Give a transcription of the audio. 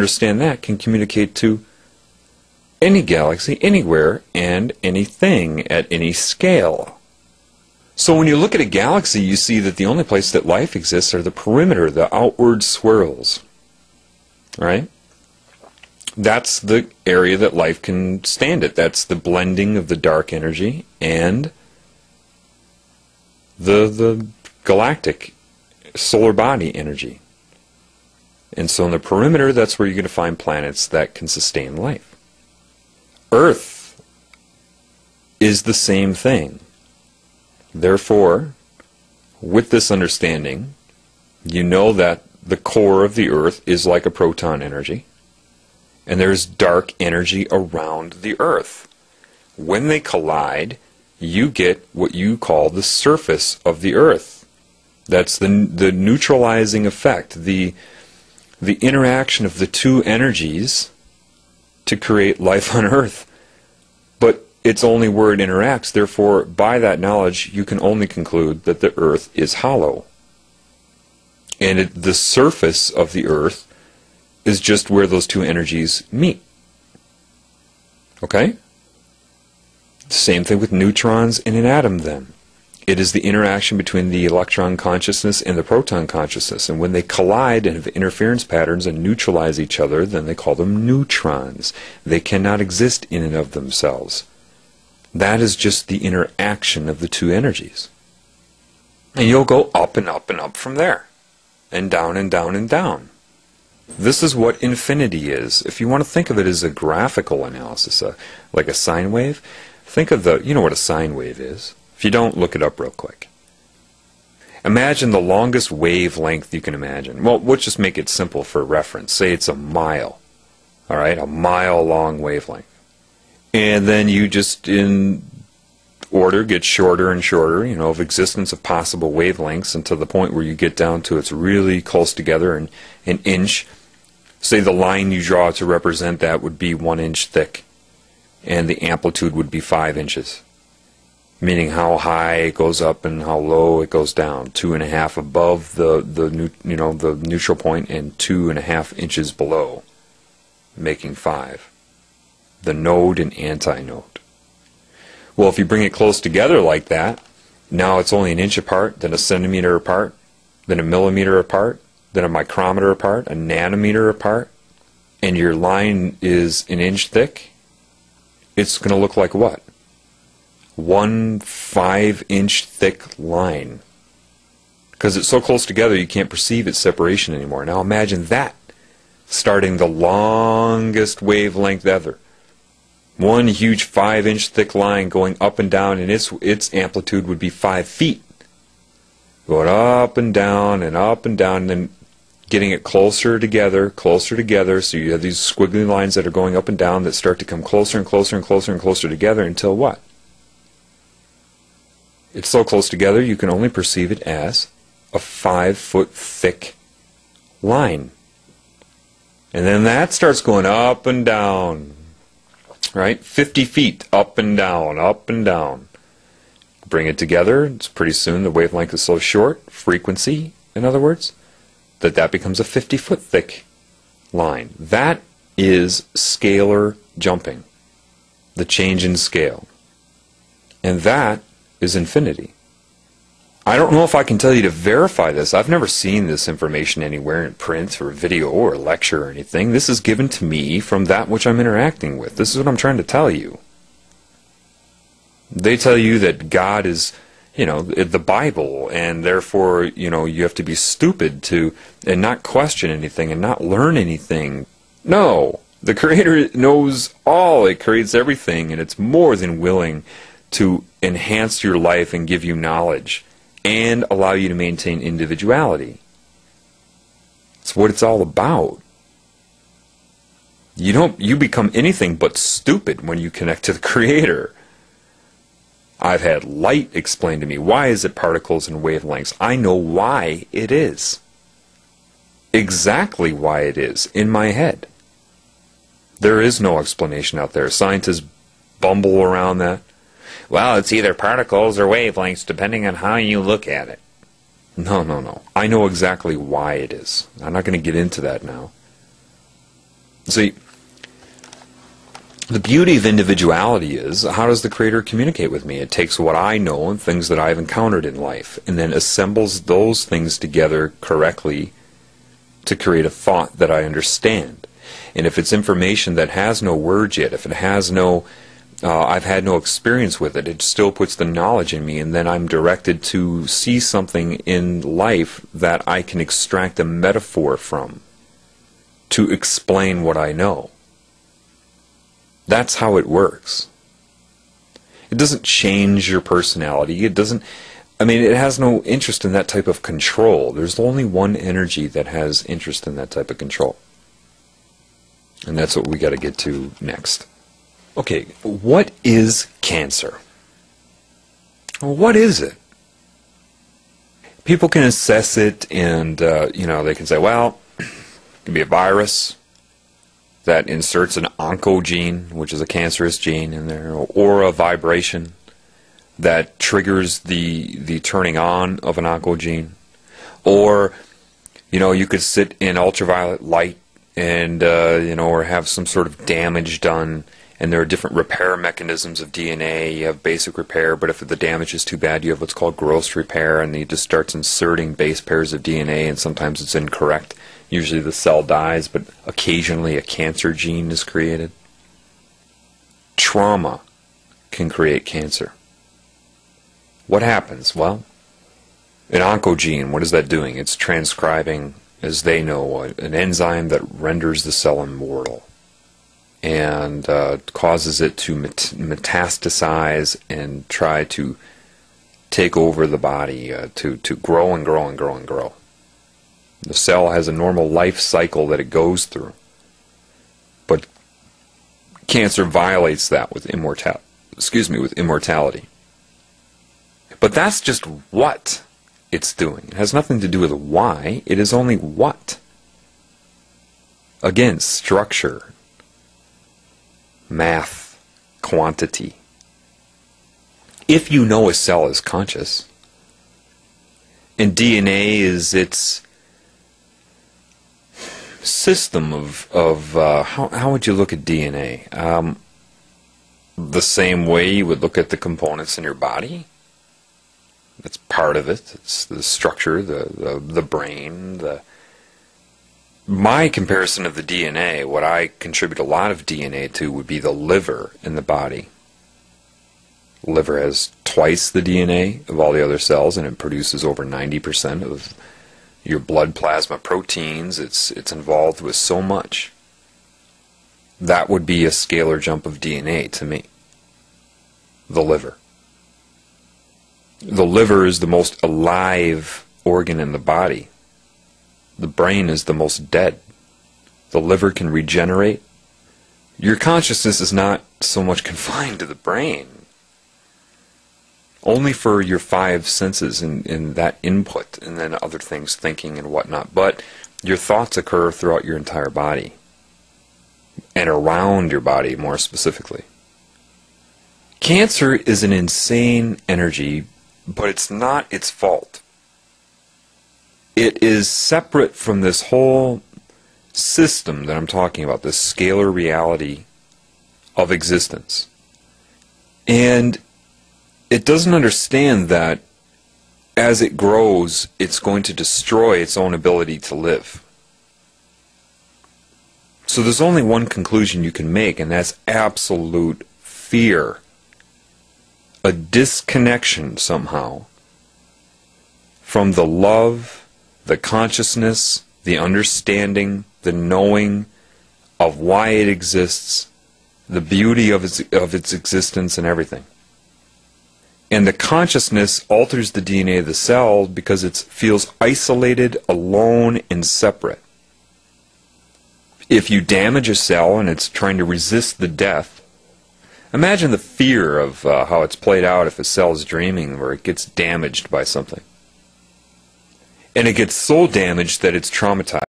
understand that, can communicate to any galaxy, anywhere, and anything at any scale. So when you look at a galaxy, you see that the only place that life exists are the perimeter, the outward swirls. Right? That's the area that life can stand at. That's the blending of the dark energy and the galactic solar body energy. And so in the perimeter, that's where you're going to find planets that can sustain life. Earth is the same thing. Therefore, with this understanding, you know that the core of the Earth is like a proton energy, and there's dark energy around the Earth. When they collide, you get what you call the surface of the Earth. That's the neutralizing effect, the interaction of the two energies to create life on Earth. But it's only where it interacts. Therefore, by that knowledge, you can only conclude that the Earth is hollow. And the surface of the Earth is just where those two energies meet. Okay? Same thing with neutrons in an atom then. It is the interaction between the electron consciousness and the proton consciousness. And when they collide and have interference patterns and neutralize each other, then they call them neutrons. They cannot exist in and of themselves. That is just the interaction of the two energies. And you'll go up and up and up from there. And down and down and down. This is what infinity is. If you want to think of it as a graphical analysis, like a sine wave, think of you know what a sine wave is. If you don't, look it up real quick. Imagine the longest wavelength you can imagine. Well, let's just make it simple for reference. Say it's a mile. All right, a mile long wavelength. And then you just, in order, get shorter and shorter, you know, of existence of possible wavelengths until the point where you get down to it's really close together, and an inch. Say the line you draw to represent that would be 1 inch thick, and the amplitude would be 5 inches. Meaning how high it goes up and how low it goes down. 2.5 above the neutral point and 2.5 inches below, making 5. The node and antinode. Well, if you bring it close together like that, now it's only an inch apart, then a centimeter apart, then a millimeter apart, then a micrometer apart, a nanometer apart, and your line is an inch thick. It's going to look like what? 1 5-inch thick line. Because it's so close together you can't perceive its separation anymore. Now imagine that starting the longest wavelength ever. One huge 5-inch thick line going up and down, and its amplitude would be 5 feet. Going up and down and up and down, and then getting it closer together, so you have these squiggly lines that are going up and down that start to come closer and closer and closer and closer together until what? It's so close together you can only perceive it as a 5-foot thick line. And then that starts going up and down, right? 50 feet up and down, up and down. Bring it together, it's pretty soon the wavelength is so short, frequency, in other words, that becomes a 50-foot thick line. That is scalar jumping, the change in scale. And that is infinity. I don't know if I can tell you to verify this. I've never seen this information anywhere in print or video or lecture or anything. This is given to me from that which I'm interacting with. This is what I'm trying to tell you. They tell you that God is, you know, the Bible, and therefore, you know, you have to be stupid and not question anything and not learn anything. No, the Creator knows all. It creates everything, and it's more than willing to enhance your life and give you knowledge and allow you to maintain individuality. It's what it's all about. You become anything but stupid when you connect to the Creator. I've had light explained to me. Why is it particles and wavelengths? I know why it is. Exactly why it is in my head. There is no explanation out there. Scientists bumble around that. Well, it's either particles or wavelengths depending on how you look at it. No, no, no. I know exactly why it is. I'm not going to get into that now. See, the beauty of individuality is, how does the Creator communicate with me? It takes what I know and things that I've encountered in life, and then assembles those things together correctly to create a thought that I understand. And if it's information that has no words yet, if it has no, I've had no experience with it, it still puts the knowledge in me, and then I'm directed to see something in life that I can extract a metaphor from to explain what I know. That's how it works. It doesn't change your personality. It doesn't, I mean, it has no interest in that type of control. There's only one energy that has interest in that type of control. And that's what we got to get to next. Okay, what is cancer? Well, what is it? People can assess it, and they can say, well, it can be a virus that inserts an oncogene, which is a cancerous gene in there, or a vibration that triggers the turning on of an oncogene. Or, you could sit in ultraviolet light and, or have some sort of damage done, and there are different repair mechanisms of DNA. You have basic repair, but if the damage is too bad, you have what's called gross repair, and it just starts inserting base pairs of DNA, and sometimes it's incorrect. Usually the cell dies, but occasionally a cancer gene is created. Trauma can create cancer. What happens? Well, an oncogene, what is that doing? It's transcribing, as they know, an enzyme that renders the cell immortal and causes it to metastasize and try to take over the body, to grow and grow and grow and grow. The cell has a normal life cycle that it goes through. But cancer violates that with immortality. But that's just what it's doing. It has nothing to do with why. It is only what. Again, structure, math, quantity. If you know a cell is conscious, and DNA is its system of how would you look at DNA? The same way you would look at the components in your body. That's part of it. It's the structure, the brain. My comparison of the DNA, what I contribute a lot of DNA to, would be the liver in the body. The liver has twice the DNA of all the other cells, and it produces over 90% of your blood plasma proteins. It's involved with so much. That would be a scalar jump of DNA to me. The liver. The liver is the most alive organ in the body. The brain is the most dead. The liver can regenerate. Your consciousness is not so much confined to the brain. Only for your five senses in that input, and then other things, thinking and whatnot. But your thoughts occur throughout your entire body, and around your body more specifically. Cancer is an insane energy, but it's not its fault. It is separate from this whole system that I'm talking about, this scalar reality of existence. And it doesn't understand that as it grows, it's going to destroy its own ability to live. So there's only one conclusion you can make, and that's absolute fear. A disconnection somehow from the love, the consciousness, the understanding, the knowing of why it exists, the beauty of its existence and everything. And the consciousness alters the DNA of the cell because it feels isolated, alone, and separate. If you damage a cell and it's trying to resist the death, imagine the fear of how it's played out if a cell is dreaming where it gets damaged by something. And it gets so damaged that it's traumatized.